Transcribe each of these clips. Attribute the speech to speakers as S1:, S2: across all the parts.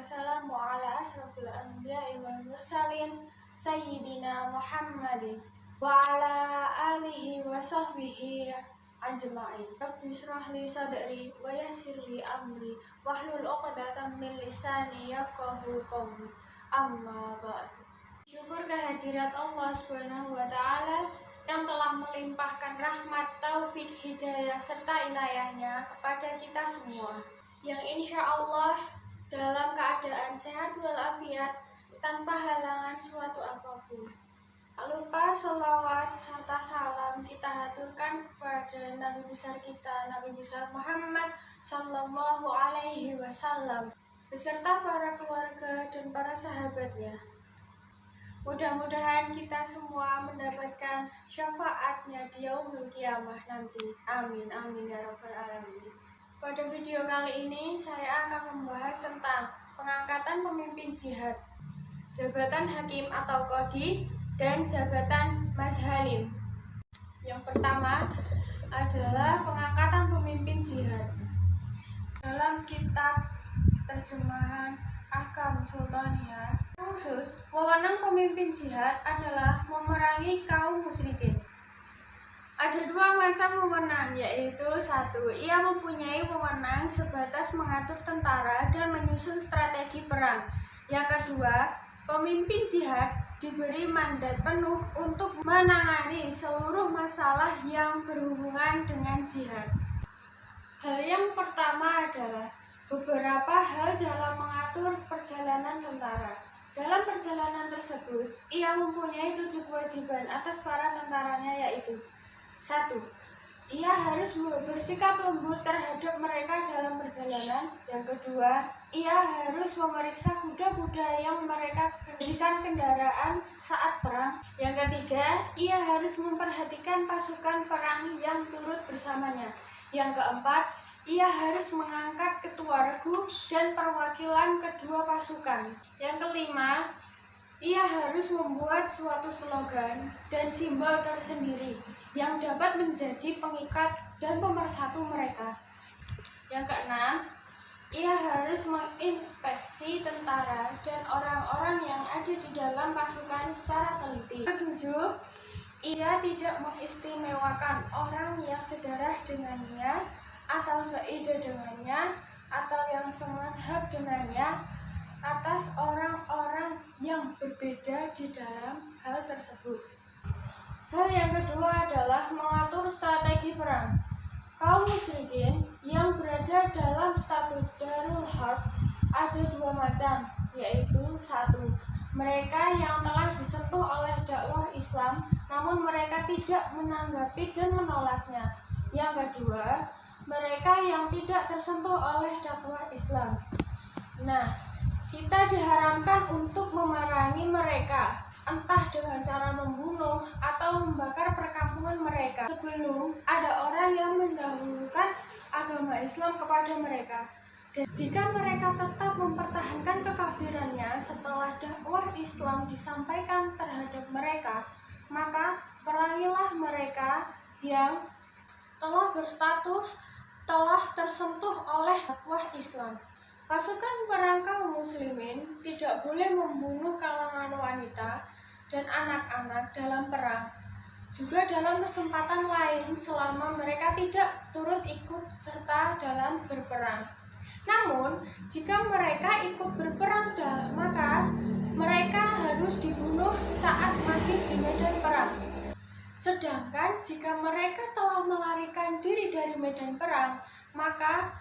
S1: wassalamu ala asrofil anbiya'i wal mursalin Sayyidina Muhammadin wa ala alihi wa sahbihi ajma'in. Rabbi shrah li sadri wa yassir li amri wahlul 'uqdatam min lisani yafqahu qawli. Amma ba'du. Syukur kehadirat Allah Subhanahu wa taala yang telah melimpahkan rahmat, taufik, hidayah serta inayahnya kepada kita semua, yang insya Allah dalam keadaan sehat walafiat tanpa halangan suatu apapun. Tak lupa selawat serta salam kita haturkan kepada Nabi besar kita, Nabi besar Muhammad Sallallahu Alaihi Wasallam beserta para keluarga dan para sahabatnya. Mudah-mudahan kita semua mendapatkan syafaatnya di yaumul qiyamah nanti. Amin, amin ya rabbal alamin. Pada video kali ini saya akan membahas tentang pengangkatan pemimpin jihad, jabatan hakim atau qadhi, dan jabatan mazhalim. Yang pertama adalah pengangkatan pemimpin jihad. Dalam kitab terjemahan Ahkam Sultaniyah, khusus wewenang pemimpin jihad adalah memerangi kaum musyrikin. Ada dua macam wewenang, yaitu satu, ia mempunyai wewenang sebatas mengatur tentara dan menyusun strategi perang. Yang kedua, pemimpin jihad diberi mandat penuh untuk menangani seluruh masalah yang berhubungan dengan jihad. Hal yang pertama adalah beberapa hal dalam mengatur perjalanan tentara. Dalam perjalanan tersebut, ia mempunyai 7 kewajiban atas para tentaranya, yaitu 1. Ia harus bersikap lembut terhadap mereka dalam perjalanan. Yang kedua, ia harus memeriksa kuda-kuda yang mereka jadikan kendaraan saat perang. Yang ketiga, ia harus memperhatikan pasukan perang yang turut bersamanya. Yang keempat, ia harus mengangkat ketua regu dan perwakilan kedua pasukan. Yang kelima, ia harus membuat suatu slogan dan simbol tersendiri yang dapat menjadi pengikat dan pemersatu mereka. Yang keenam, ia harus menginspeksi tentara dan orang-orang yang ada di dalam pasukan secara teliti. Ketujuh, ia tidak mengistimewakan orang yang sedarah dengannya atau seide dengannya atau yang semadzhab dengannya atas orang-orang yang berbeda di dalam hal tersebut. Hal yang kedua adalah mengatur strategi perang. Kaum musyrikin yang berada dalam status darul harb ada dua macam, yaitu 1. Mereka yang telah disentuh oleh dakwah Islam namun mereka tidak menanggapi dan menolaknya. Yang kedua, mereka yang tidak tersentuh oleh dakwah Islam. Nah, kita diharamkan untuk memerangi mereka, entah dengan cara membunuh atau membakar perkampungan mereka, sebelum ada orang yang mendahulukan agama Islam kepada mereka. Dan jika mereka tetap mempertahankan kekafirannya setelah dakwah Islam disampaikan terhadap mereka, maka perangilah mereka yang telah berstatus telah tersentuh oleh dakwah Islam. Pasukan perang kaum muslimin tidak boleh membunuh kalangan wanita dan anak-anak dalam perang. Juga dalam kesempatan lain selama mereka tidak turut ikut serta dalam berperang. Namun, jika mereka ikut berperang, maka mereka harus dibunuh saat masih di medan perang. Sedangkan jika mereka telah melarikan diri dari medan perang, maka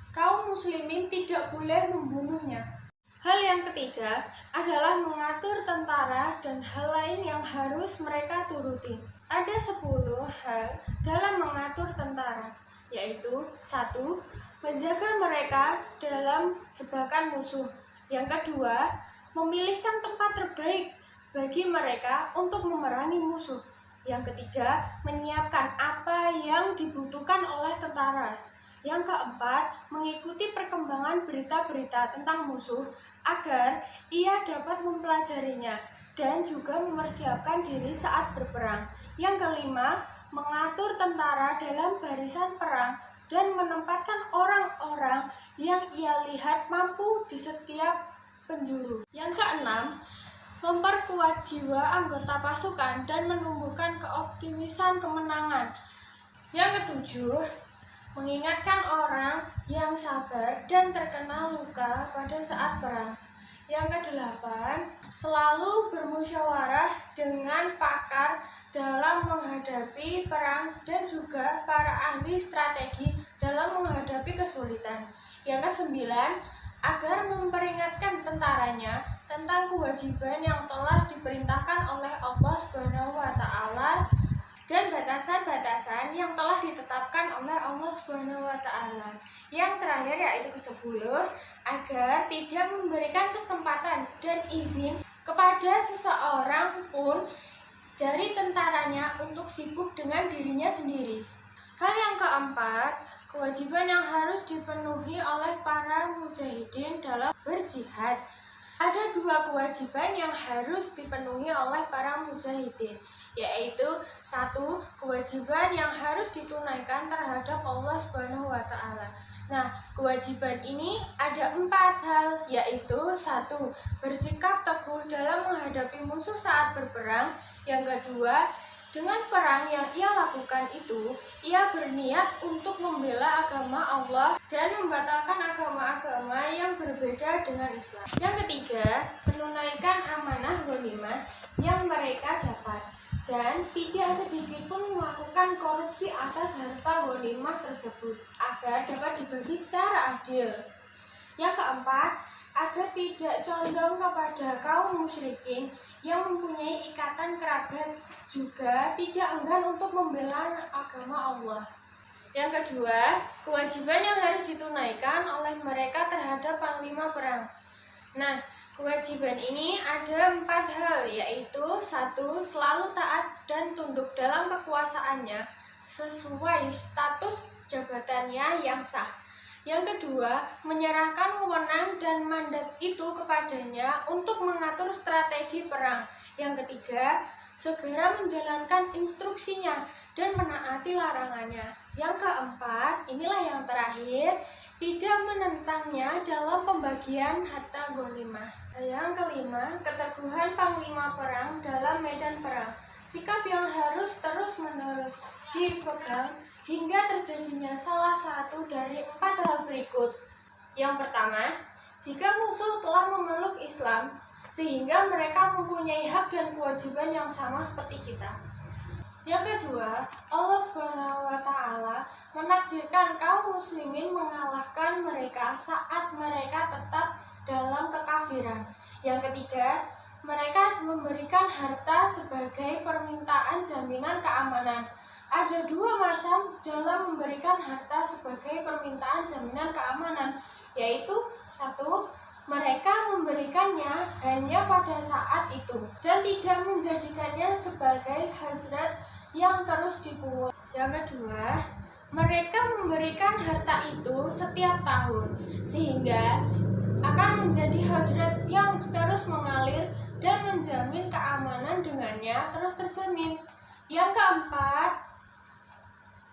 S1: kaum muslimin tidak boleh membunuhnya. Hal yang ketiga adalah mengatur tentara dan hal lain yang harus mereka turuti. Ada 10 hal dalam mengatur tentara, yaitu 1. Menjaga mereka dalam jebakan musuh. Yang kedua, memilihkan tempat terbaik bagi mereka untuk memerangi musuh. Yang ketiga, menyiapkan apa yang dibutuhkan oleh tentara. Yang keempat, mengikuti perkembangan berita-berita tentang musuh agar ia dapat mempelajarinya dan juga mempersiapkan diri saat berperang. Yang kelima, mengatur tentara dalam barisan perang dan menempatkan orang-orang yang ia lihat mampu di setiap penjuru. Yang keenam, memperkuat jiwa anggota pasukan dan menumbuhkan keoptimisan kemenangan. Yang ketujuh, mengingatkan orang yang sabar dan terkena luka pada saat perang. Yang kedelapan, selalu bermusyawarah dengan pakar dalam menghadapi perang dan juga para ahli strategi dalam menghadapi kesulitan. Yang kesembilan, agar memperingatkan tentaranya tentang kewajiban yang telah diperintahkan oleh Allah SWT dan batasan-batasan yang telah ditetapkan oleh Allah SWT. Yang terakhir yaitu ke-10, agar tidak memberikan kesempatan dan izin kepada seseorang pun dari tentaranya untuk sibuk dengan dirinya sendiri. Hal yang keempat, kewajiban yang harus dipenuhi oleh para mujahidin dalam berjihad. Ada dua kewajiban yang harus dipenuhi oleh para mujahidin, yaitu satu, kewajiban yang harus ditunaikan terhadap Allah SWT. Nah, kewajiban ini ada 4 hal, yaitu satu, bersikap teguh dalam menghadapi musuh saat berperang. Yang kedua, dengan perang yang ia lakukan itu, ia berniat untuk membela agama Allah dan membatalkan agama-agama yang berbeda dengan Islam. Yang ketiga, menunaikan amanah ghanimah yang mereka dapat dan tidak sedikit pun melakukan korupsi atas harta ghanimah tersebut agar dapat dibagi secara adil. Yang keempat, agar tidak condong kepada kaum musyrikin yang mempunyai ikatan kerabat, juga tidak enggan untuk membela agama Allah. Yang kedua, kewajiban yang harus ditunaikan oleh mereka terhadap panglima perang. Nah, kewajiban ini ada 4 hal, yaitu satu, selalu taat dan tunduk dalam kekuasaannya sesuai status jabatannya yang sah. Yang kedua, menyerahkan wewenang dan mandat itu kepadanya untuk mengatur strategi perang. Yang ketiga, segera menjalankan instruksinya dan menaati larangannya. Yang keempat, inilah yang terakhir, tidak menentangnya dalam pembagian harta ghanimah. Yang kelima, keteguhan panglima perang dalam medan perang. Sikap yang harus terus-menerus dipegang hingga terjadinya salah satu dari 4 hal berikut. Yang pertama, jika musuh telah memeluk Islam, sehingga mereka mempunyai hak dan kewajiban yang sama seperti kita. Yang kedua, Allah SWT menakdirkan kaum muslimin mengalahkan mereka saat mereka tetap dalam kekafiran. Yang ketiga, mereka memberikan harta sebagai permintaan jaminan keamanan. Ada 2 macam dalam memberikan harta sebagai permintaan jaminan keamanan, yaitu satu, mereka memberikannya hanya pada saat itu dan tidak menjadikannya sebagai hazrat yang terus dipungut. Yang kedua, mereka memberikan harta itu setiap tahun sehingga akan menjadi hazrat yang terus mengalir dan menjamin keamanan dengannya terus terjamin. Yang keempat,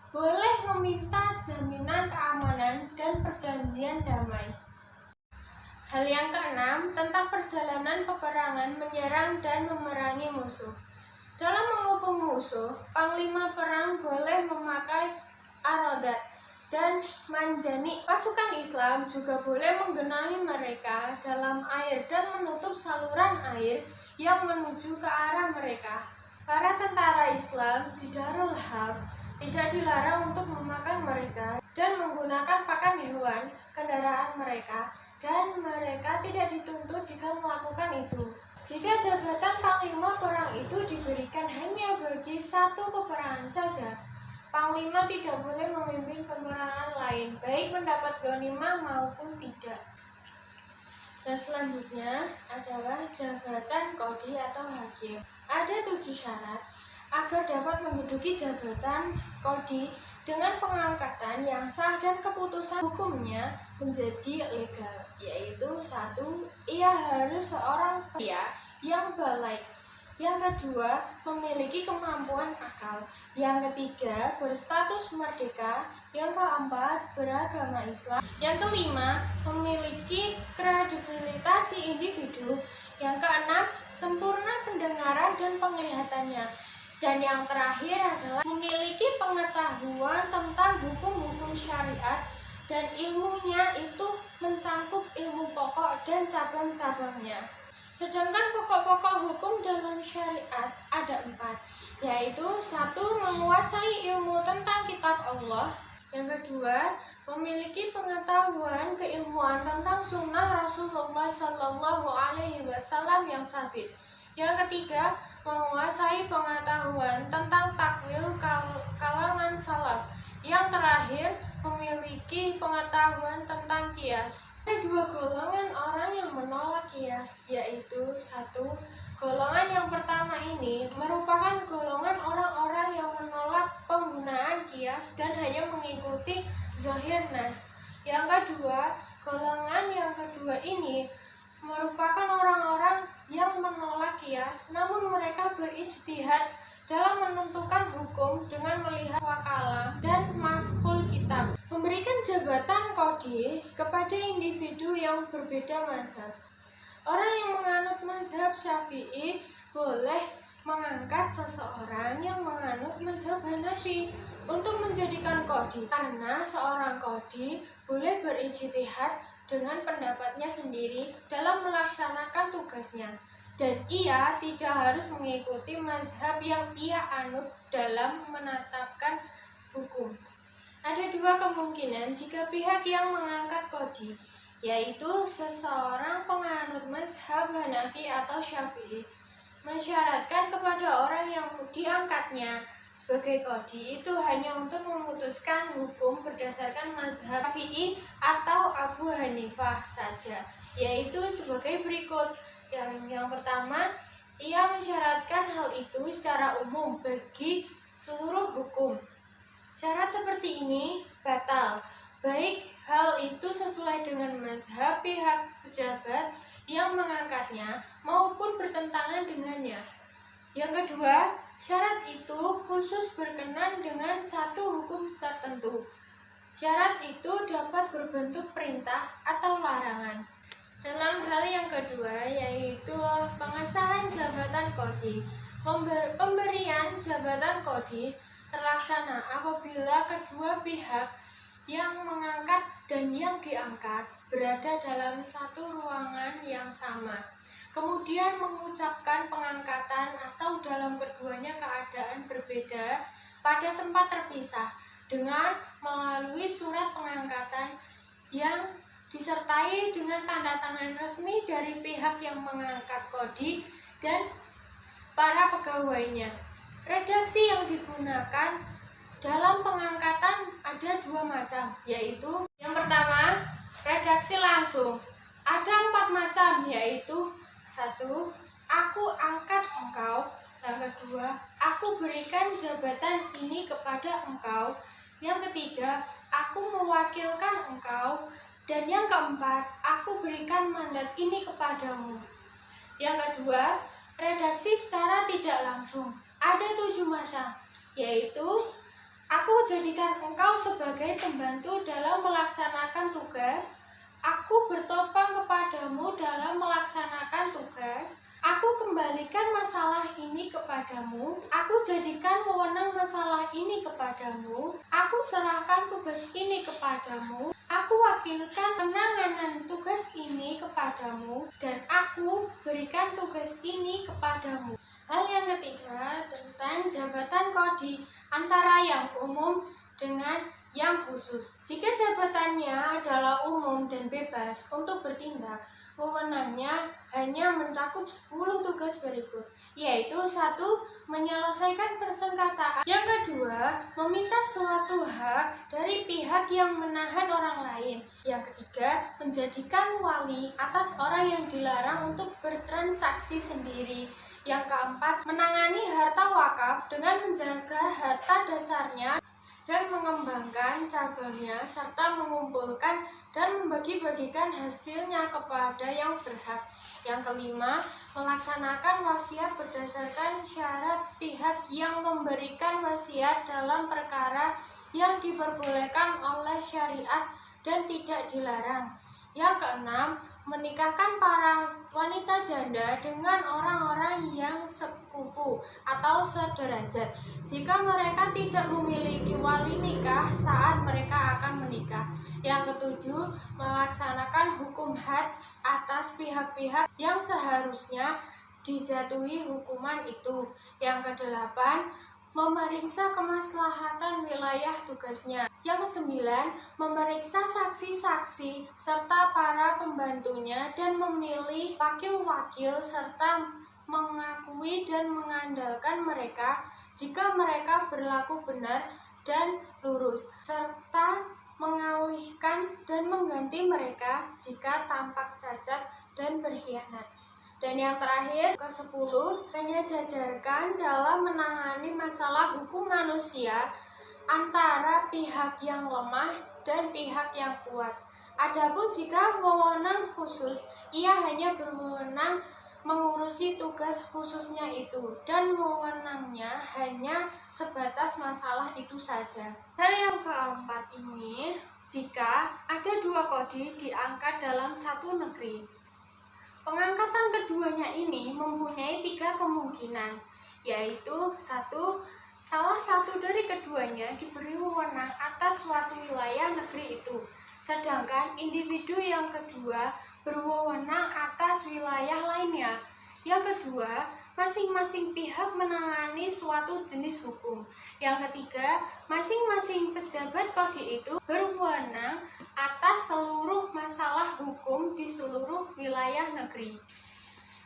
S1: boleh meminta jaminan keamanan dan perjanjian damai. Hal yang keenam, tentang perjalanan peperangan menyerang dan memerangi musuh. Dalam mengepung musuh, panglima perang boleh memakai arodat dan manjani. Pasukan Islam juga boleh menggenahi mereka dalam air dan menutup saluran air yang menuju ke arah mereka. Para tentara Islam di Darul Harb tidak dilarang untuk memakan mereka dan menggunakan pakan hewan kendaraan mereka, dan mereka tidak dituntut jika melakukan itu. Jika jabatan panglima perang itu diberikan hanya bagi satu peperangan saja, panglima tidak boleh memimpin peperangan lain, baik mendapat ghanimah maupun tidak. Dan selanjutnya adalah jabatan qadhi atau hakim. Ada 7 syarat agar dapat menduduki jabatan qadhi dengan pengangkatan yang sah dan keputusan hukumnya menjadi legal, yaitu satu, ia harus seorang pria yang balik Yang kedua, memiliki kemampuan akal. Yang ketiga, berstatus merdeka. Yang keempat, beragama Islam. Yang kelima, memiliki kredibilitas individu. Yang keenam, sempurna pendengaran dan penglihatannya. Dan yang terakhir adalah memiliki pengetahuan tentang hukum-hukum syariat, dan ilmunya itu mencakup ilmu pokok dan cabang-cabangnya. Sedangkan pokok-pokok hukum dalam syariat ada 4, yaitu 1. Menguasai ilmu tentang kitab Allah. Yang kedua, memiliki pengetahuan keilmuan tentang sunnah Rasulullah SAW yang sabit. Yang ketiga, menguasai pengetahuan tentang takwil kalangan salaf. Yang terakhir, memiliki pengetahuan tentang qiyas. Ada 2 golongan orang yang menolak qiyas, yaitu 1. Golongan yang pertama ini merupakan golongan orang-orang yang menolak penggunaan qiyas dan hanya mengikuti zahir nas. Yang kedua, golongan yang kedua ini merupakan orang-orang yang menolak qiyas, namun mereka berijtihad dalam menentukan hukum dengan melihat wakalam dan mafhul kitab, memberikan jabatan qadhi kepada individu yang berbeda mazhab. Orang yang menganut mazhab Syafi'i boleh mengangkat seseorang yang menganut mazhab Hanafi untuk menjadikan qadhi, karena seorang qadhi boleh berijtihad dengan pendapatnya sendiri dalam melaksanakan tugasnya, dan ia tidak harus mengikuti mazhab yang ia anut dalam menetapkan hukum. Ada 2 kemungkinan jika pihak yang mengangkat qadhi, yaitu seseorang penganut mazhab Hanafi atau Syafi'i, mensyaratkan kepada orang yang diangkatnya sebagai qadhi itu hanya untuk memutuskan hukum berdasarkan mazhab Syafi'i atau Abu Hanifah saja, yaitu sebagai berikut. Yang pertama, ia mensyaratkan hal itu secara umum bagi seluruh hukum. Syarat seperti ini batal, baik hal itu sesuai dengan mazhab pihak pejabat yang mengangkatnya maupun bertentangan dengannya. Yang kedua, syarat itu khusus berkenan dengan satu hukum tertentu. Syarat itu dapat berbentuk perintah atau larangan. Dalam hal yang kedua, yaitu pengesahan jabatan qadhi. Pemberian jabatan qadhi terlaksana apabila kedua pihak yang mengangkat dan yang diangkat berada dalam satu ruangan yang sama, kemudian mengucapkan pengangkatan atau dalam keduanya keadaan berbeda pada tempat terpisah dengan melalui surat pengangkatan yang disertai dengan tanda tangan resmi dari pihak yang mengangkat qadhi dan para pegawainya. Redaksi yang digunakan dalam pengangkatan ada 2 macam, yaitu yang pertama, redaksi langsung. Ada 4 macam, yaitu 1. Aku angkat engkau. Yang kedua, aku berikan jabatan ini kepada engkau. Yang ketiga, aku mewakilkan engkau. Dan yang keempat, aku berikan mandat ini kepadamu. Yang kedua, redaksi secara tidak langsung. Ada 7 macam, yaitu aku jadikan engkau sebagai pembantu dalam melaksanakan tugas. Aku bertopang kepadamu dalam melaksanakan tugas. Aku kembalikan masalah ini kepadamu. Aku jadikan wewenang masalah ini kepadamu. Aku serahkan tugas ini kepadamu. Aku wakilkan penanganan tugas ini kepadamu. Dan aku berikan tugas ini kepadamu. Hal yang ketiga tentang jabatan qadhi antara yang umum dengan yang khusus. Jika jabatannya adalah umum dan bebas untuk bertindak, wewenangnya hanya mencakup 10 tugas berikut, yaitu 1. Menyelesaikan persengketaan. Yang kedua, meminta suatu hak dari pihak yang menahan orang lain. Yang ketiga, menjadikan wali atas orang yang dilarang untuk bertransaksi sendiri. Yang keempat, menangani harta wakaf dengan menjaga harta dasarnya. dan mengembangkan cabangnya serta mengumpulkan dan membagi-bagikan hasilnya kepada yang berhak. Yang kelima, melaksanakan wasiat berdasarkan syarat pihak yang memberikan wasiat dalam perkara yang diperbolehkan oleh syariat dan tidak dilarang. Yang keenam, menikahkan para wanita janda dengan orang-orang yang sekufu atau sederajat jika mereka tidak memiliki wali nikah saat mereka akan menikah. Yang ketujuh, melaksanakan hukum had atas pihak-pihak yang seharusnya dijatuhi hukuman itu. Yang kedelapan, memeriksa kemaslahatan wilayah tugasnya. Yang kesembilan, memeriksa saksi-saksi serta para pembantunya dan memilih wakil-wakil serta mengakui dan mengandalkan mereka jika mereka berlaku benar dan lurus, serta mengalihkan dan mengganti mereka jika tampak cacat dan berkhianat. Dan yang terakhir, ke-10, menyejajarkan dalam menangani masalah hukum manusia antara pihak yang lemah dan pihak yang kuat. Adapun jika wewenang khusus, ia hanya berwenang mengurusi tugas khususnya itu, dan wewenangnya hanya sebatas masalah itu saja. Hal yang keempat ini, jika ada dua kodi diangkat dalam satu negeri. Pengangkatan keduanya ini mempunyai 3 kemungkinan, yaitu 1. Salah satu dari keduanya diberi wewenang atas suatu wilayah negeri itu, sedangkan individu yang kedua berwewenang atas wilayah lainnya. Yang kedua, masing-masing pihak menangani suatu jenis hukum. Yang ketiga, masing-masing pejabat kodi itu berwenang atas seluruh masalah hukum di seluruh wilayah negeri.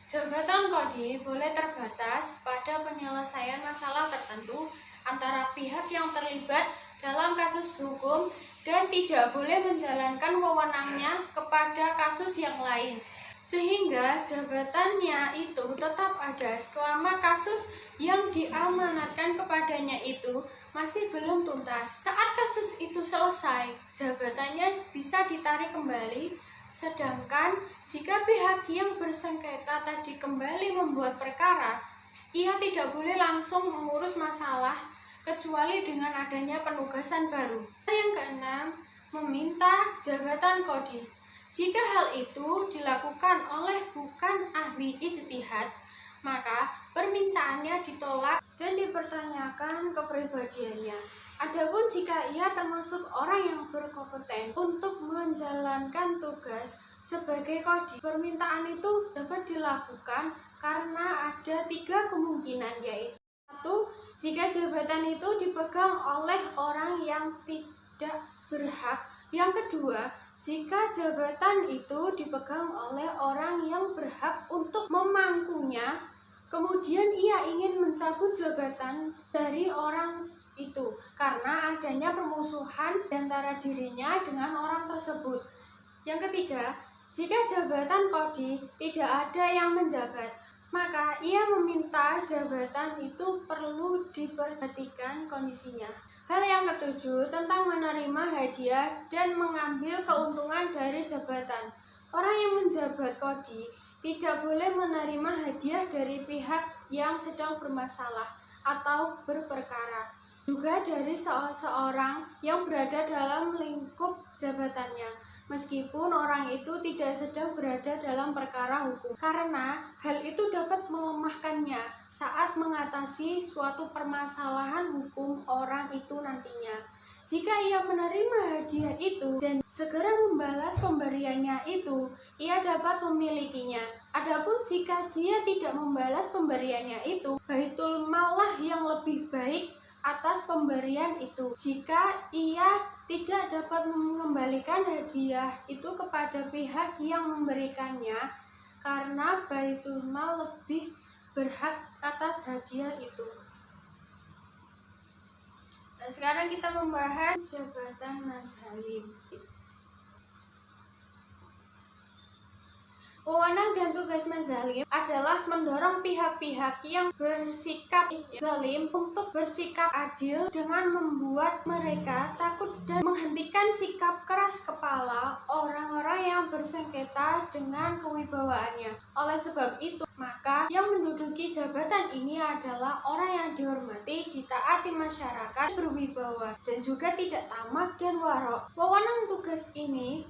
S1: Jabatan kodi boleh terbatas pada penyelesaian masalah tertentu antara pihak yang terlibat dalam kasus hukum dan tidak boleh menjalankan wewenangnya kepada kasus yang lain, sehingga jabatannya itu tetap ada selama kasus yang diamanatkan kepadanya itu masih belum tuntas. Saat kasus itu selesai, jabatannya bisa ditarik kembali, sedangkan jika pihak yang bersengketa tadi kembali membuat perkara, ia tidak boleh langsung mengurus masalah kecuali dengan adanya penugasan baru. Yang keenam, meminta jabatan kodi. Jika hal itu dilakukan oleh bukan ahli ijtihad, maka permintaannya ditolak dan dipertanyakan kepribadiannya. Adapun jika ia termasuk orang yang berkompeten untuk menjalankan tugas sebagai kodi, permintaan itu dapat dilakukan karena ada 3 kemungkinan, yaitu 1. Jika jabatan itu dipegang oleh orang yang tidak berhak. Yang kedua, jika jabatan itu dipegang oleh orang yang berhak untuk memangkunya, kemudian ia ingin mencabut jabatan dari orang itu karena adanya permusuhan antara dirinya dengan orang tersebut. Yang ketiga, jika jabatan kodi tidak ada yang menjabat, maka ia meminta jabatan itu perlu diperhatikan kondisinya. Hal yang ketujuh, tentang menerima hadiah dan mengambil keuntungan dari jabatan. Orang yang menjabat kodi tidak boleh menerima hadiah dari pihak yang sedang bermasalah atau berperkara, juga dari seseorang yang berada dalam lingkup jabatannya, meskipun orang itu tidak sedang berada dalam perkara hukum, karena hal itu dapat melemahkannya saat mengatasi suatu permasalahan hukum orang itu nantinya. Jika ia menerima hadiah itu dan segera membalas pemberiannya itu, ia dapat memilikinya. Adapun jika dia tidak membalas pemberiannya itu, baitul mal lah yang lebih baik atas pemberian itu. Jika ia tidak dapat mengembalikan hadiah itu kepada pihak yang memberikannya, karena baitul mal lebih berhak atas hadiah itu. Nah, sekarang kita membahas jabatan mazhalim. Wewenang dan tugas Mazalim adalah mendorong pihak-pihak yang bersikap zalim untuk bersikap adil dengan membuat mereka takut dan menghentikan sikap keras kepala orang-orang yang bersengketa dengan kewibawaannya. Oleh sebab itu, maka yang menduduki jabatan ini adalah orang yang dihormati, ditaati masyarakat, berwibawa, dan juga tidak tamak dan warok. Wewenang tugas ini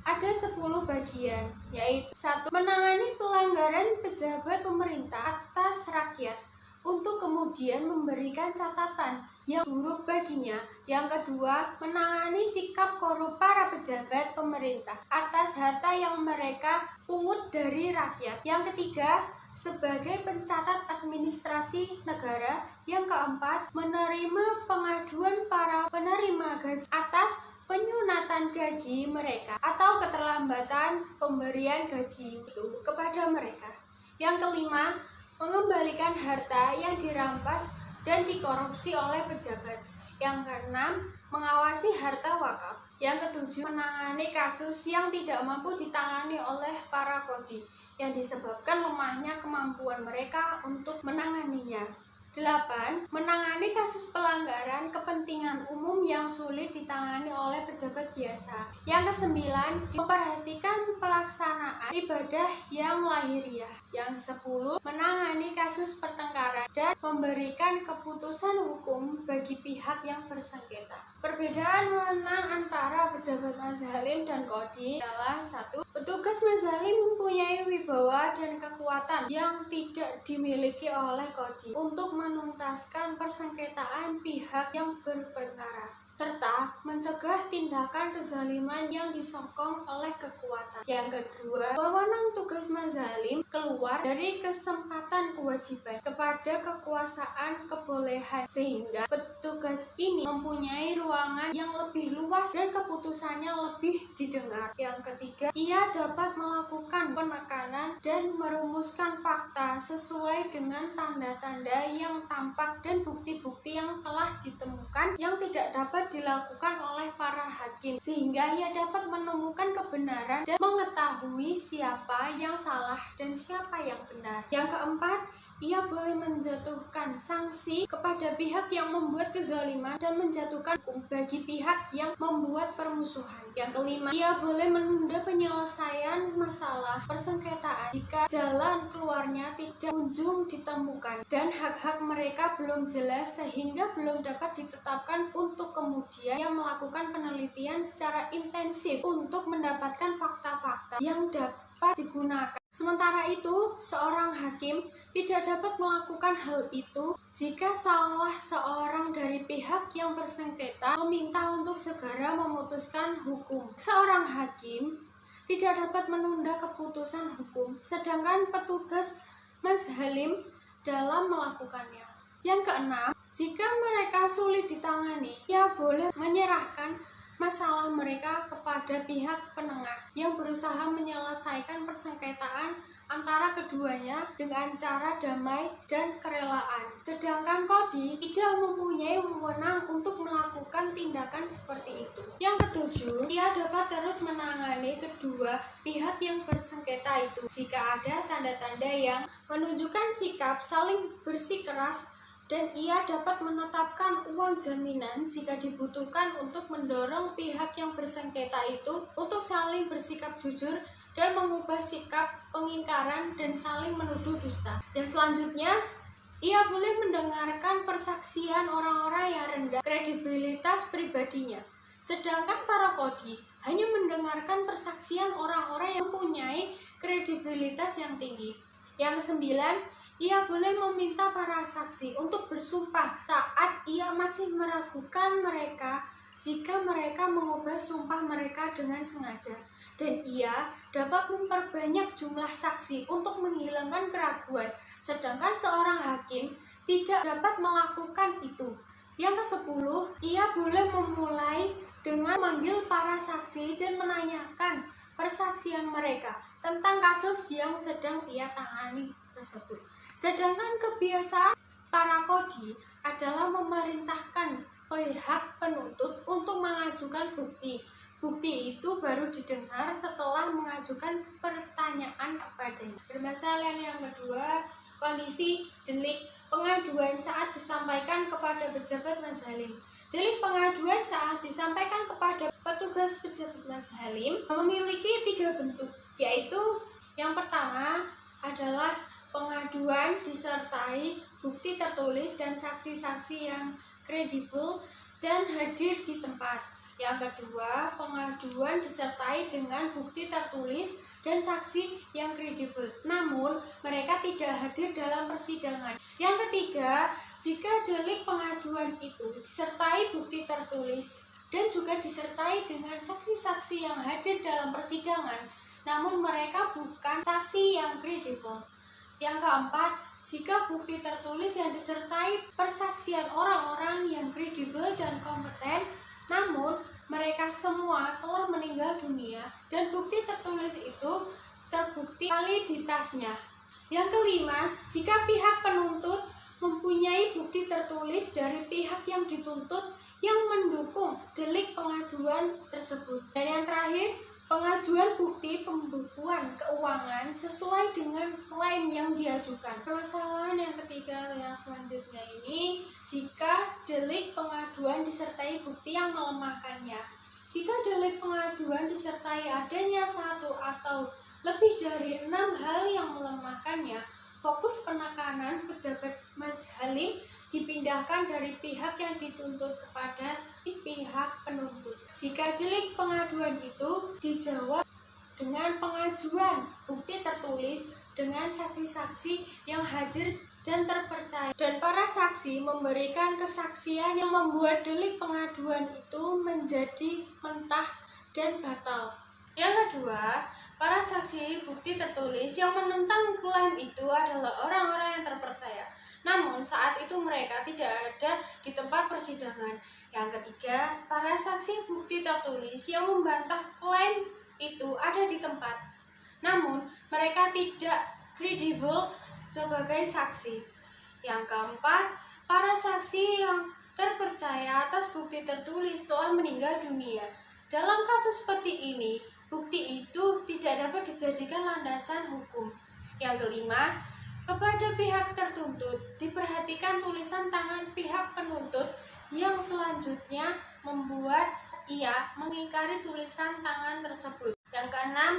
S1: ada 10 bagian, yaitu 1. Menangani pelanggaran pejabat pemerintah atas rakyat untuk kemudian memberikan catatan yang buruk baginya. Yang kedua, menangani sikap korup para pejabat pemerintah atas harta yang mereka pungut dari rakyat. Yang ketiga, sebagai pencatat administrasi negara. Yang keempat, menerima pengaduan para penerima gaji atas penyunatan gaji mereka atau keterlambatan pemberian gaji itu kepada mereka. Yang kelima, mengembalikan harta yang dirampas dan dikorupsi oleh pejabat. Yang keenam, mengawasi harta wakaf. Yang ketujuh, menangani kasus yang tidak mampu ditangani oleh para qadhi yang disebabkan lemahnya kemampuan mereka untuk menanganinya. 8. Menangani kasus pelanggaran kepentingan umum yang sulit ditangani oleh pejabat biasa. Yang ke-9, memperhatikan pelaksanaan ibadah yang lahiriah. Yang ke-10, menangani kasus pertengkaran dan memberikan keputusan hukum bagi pihak yang bersengketa. Perbedaan wewenang antara pejabat Mazalim dan qadhi adalah 1. Petugas Mazalim mempunyai wibawa dan kekuatan yang tidak dimiliki oleh qadhi untuk menuntaskan persengketaan pihak yang berperkara serta mencegah tindakan kezaliman yang disokong oleh kekuatan. Yang kedua, wewenang tugas Mazalim keluar dari kesempatan kewajiban kepada kekuasaan kebolehan, sehingga petugas ini mempunyai ruangan yang lebih luas dan keputusannya lebih didengar. Yang ketiga, ia dapat melakukan penekanan dan merumuskan fakta sesuai dengan tanda-tanda yang tampak dan bukti-bukti yang telah ditemukan yang tidak dapat dilakukan oleh para hakim, sehingga ia dapat menemukan kebenaran dan mengetahui siapa yang salah dan siapa yang benar. Yang keempat, ia boleh menjatuhkan sanksi kepada pihak yang membuat kezaliman dan menjatuhkan hukum bagi pihak yang membuat permusuhan. Yang kelima, ia boleh menunda penyelesaian masalah persengketaan jika jalan keluarnya tidak kunjung ditemukan dan hak-hak mereka belum jelas sehingga belum dapat ditetapkan untuk kemudian yang melakukan penelitian secara intensif untuk mendapatkan fakta-fakta yang dapat digunakan. Sementara itu, seorang hakim tidak dapat melakukan hal itu jika salah seorang dari pihak yang bersengketa meminta untuk segera memutuskan hukum. Seorang hakim tidak dapat menunda keputusan hukum, sedangkan petugas Mazalim dalam melakukannya. Yang keenam, jika mereka sulit ditangani, ia boleh menyerahkan masalah mereka kepada pihak penengah yang berusaha menyelesaikan persengketaan antara keduanya dengan cara damai dan kerelaan. Sedangkan qadhi tidak mempunyai wewenang untuk melakukan tindakan seperti itu. Yang ketujuh, ia dapat terus menangani kedua pihak yang bersengketa itu jika ada tanda-tanda yang menunjukkan sikap saling bersikeras, dan ia dapat menetapkan uang jaminan jika dibutuhkan untuk mendorong pihak yang bersengketa itu untuk saling bersikap jujur dan mengubah sikap pengingkaran dan saling menuduh dusta. Dan selanjutnya, ia boleh mendengarkan persaksian orang-orang yang rendah kredibilitas pribadinya. Sedangkan para qadhi hanya mendengarkan persaksian orang-orang yang mempunyai kredibilitas yang tinggi. Yang kesembilan, ia boleh meminta para saksi untuk bersumpah saat ia masih meragukan mereka jika mereka mengubah sumpah mereka dengan sengaja. Dan ia dapat memperbanyak jumlah saksi untuk menghilangkan keraguan, sedangkan seorang hakim tidak dapat melakukan itu. Yang ke-10, ia boleh memulai dengan memanggil para saksi dan menanyakan persaksian mereka tentang kasus yang sedang ia tangani tersebut. Sedangkan kebiasaan para qadhi adalah memerintahkan pihak penuntut untuk mengajukan bukti Bukti itu baru didengar setelah mengajukan pertanyaan kepadanya. Permasalahan yang kedua, kondisi delik pengaduan saat disampaikan kepada pejabat Mazhalim. Delik pengaduan saat disampaikan kepada petugas pejabat Mazhalim memiliki 3 bentuk, yaitu yang pertama adalah pengaduan disertai bukti tertulis dan saksi-saksi yang kredibel dan hadir di tempat. Yang kedua, pengaduan disertai dengan bukti tertulis dan saksi yang kredibel, namun mereka tidak hadir dalam persidangan. Yang ketiga, jika delik pengaduan itu disertai bukti tertulis dan juga disertai dengan saksi-saksi yang hadir dalam persidangan, namun mereka bukan saksi yang kredibel. Yang keempat, jika bukti tertulis yang disertai persaksian orang-orang yang kredibel dan kompeten, namun mereka semua telah meninggal dunia dan bukti tertulis itu terbukti validitasnya. Yang kelima, jika pihak penuntut mempunyai bukti tertulis dari pihak yang dituntut yang mendukung delik pengaduan tersebut. Dan yang terakhir, pengajuan bukti pembukuan keuangan sesuai dengan klaim yang diajukan. Permasalahan yang ketiga yang selanjutnya ini, jika delik pengaduan disertai bukti yang melemahkannya. Jika delik pengaduan disertai adanya 1 atau lebih dari 6 hal yang melemahkannya, fokus penekanan pejabat Mazhalim dipindahkan dari pihak yang dituntut kepada pihak penuntut. Jika delik pengaduan itu dijawab dengan pengajuan bukti tertulis dengan saksi-saksi yang hadir dan terpercaya, dan para saksi memberikan kesaksian yang membuat delik pengaduan itu menjadi mentah dan batal. Yang kedua, para saksi bukti tertulis yang menentang klaim itu adalah orang-orang yang terpercaya, namun saat itu mereka tidak ada di tempat persidangan. Yang ketiga, para saksi bukti tertulis yang membantah klaim itu ada di tempat, namun mereka tidak kredibel sebagai saksi. Yang keempat, para saksi yang terpercaya atas bukti tertulis telah meninggal dunia. Dalam kasus seperti ini, bukti itu tidak dapat dijadikan landasan hukum. Yang kelima, kepada pihak tertuntut diperhatikan tulisan tangan pihak penuntut yang selanjutnya membuat ia mengingkari tulisan tangan tersebut. Yang keenam,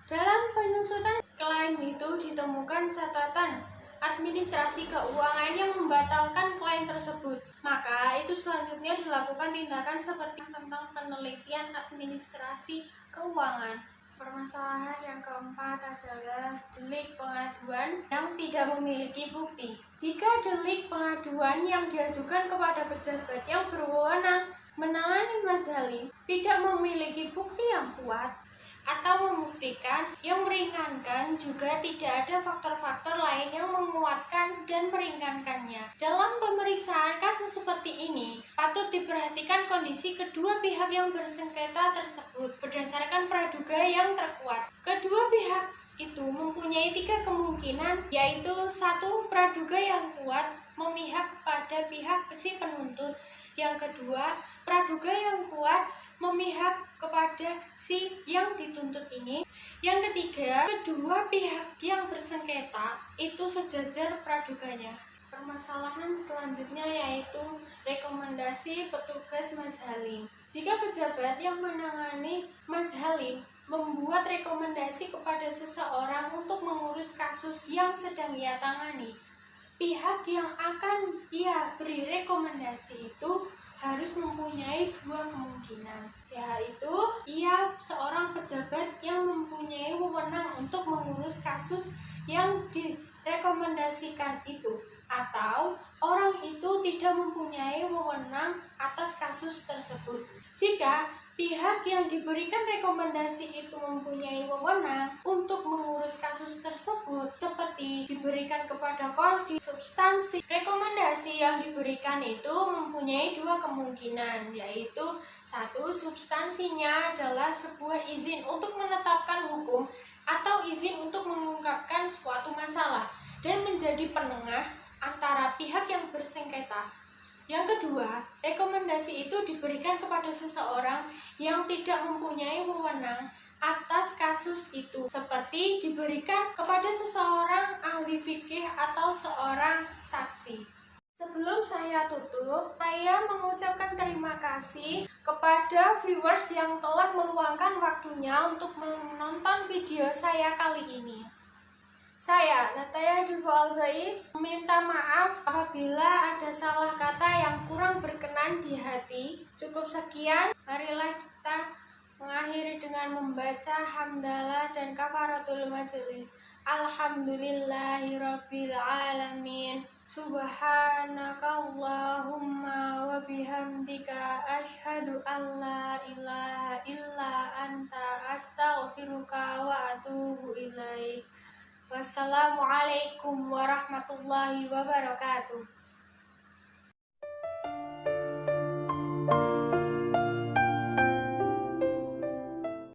S1: dalam penyusutan klaim itu ditemukan catatan administrasi keuangan yang membatalkan klaim tersebut. Maka itu selanjutnya dilakukan tindakan seperti tentang penelitian administrasi keuangan. Permasalahan yang keempat adalah delik pengaduan yang tidak memiliki bukti. Jika delik pengaduan yang diajukan kepada pejabat yang berwenang menangani Mazhalim tidak memiliki bukti yang kuat atau membuktikan yang meringankan, juga tidak ada faktor-faktor lain yang menguatkan dan meringankannya. Dalam pemeriksaan kasus seperti ini, patut diperhatikan kondisi kedua pihak yang bersengketa tersebut berdasarkan praduga yang terkuat. Kedua pihak itu mempunyai 3 kemungkinan, yaitu 1. Praduga yang kuat memihak pada pihak si penuntut. Yang kedua, praduga yang kuat memihak kepada si yang dituntut ini. Yang ketiga, kedua pihak yang bersengketa itu sejajar praduganya. Permasalahan selanjutnya yaitu rekomendasi petugas Mazhalim. Jika pejabat yang menangani Mazhalim membuat rekomendasi kepada seseorang untuk mengurus kasus yang sedang ia tangani, pihak yang akan ia beri rekomendasi itu harus mempunyai 2 kemungkinan, yaitu ia seorang pejabat yang mempunyai wewenang untuk mengurus kasus yang direkomendasikan itu, atau orang itu tidak mempunyai wewenang atas kasus tersebut. Jika pihak yang diberikan rekomendasi itu mempunyai wewenang untuk mengurus kasus tersebut, seperti diberikan kepada koordinator substansi, rekomendasi yang diberikan itu mempunyai 2 kemungkinan, yaitu 1. Substansinya adalah sebuah izin untuk menetapkan hukum atau izin untuk mengungkapkan suatu masalah dan menjadi penengah antara pihak yang bersengketa. Yang kedua, rekomendasi itu diberikan kepada seseorang yang tidak mempunyai wewenang atas kasus itu, seperti diberikan kepada seseorang ahli fikih atau seorang saksi. Sebelum saya tutup, saya mengucapkan terima kasih kepada viewers yang telah meluangkan waktunya untuk menonton video saya kali ini. Saya, Nataya Dulfa Albais, meminta maaf apabila ada salah kata yang kurang berkenan di hati. Cukup sekian, marilah kita mengakhiri dengan membaca hamdalah dan kafaratul majelis. Alhamdulillahirabbil alamin. Subhanakallahumma wa bihamdika asyhadu an la ilaha illa anta astaghfiruka wa atubu ilaik. Wassalamualaikum warahmatullahi wabarakatuh.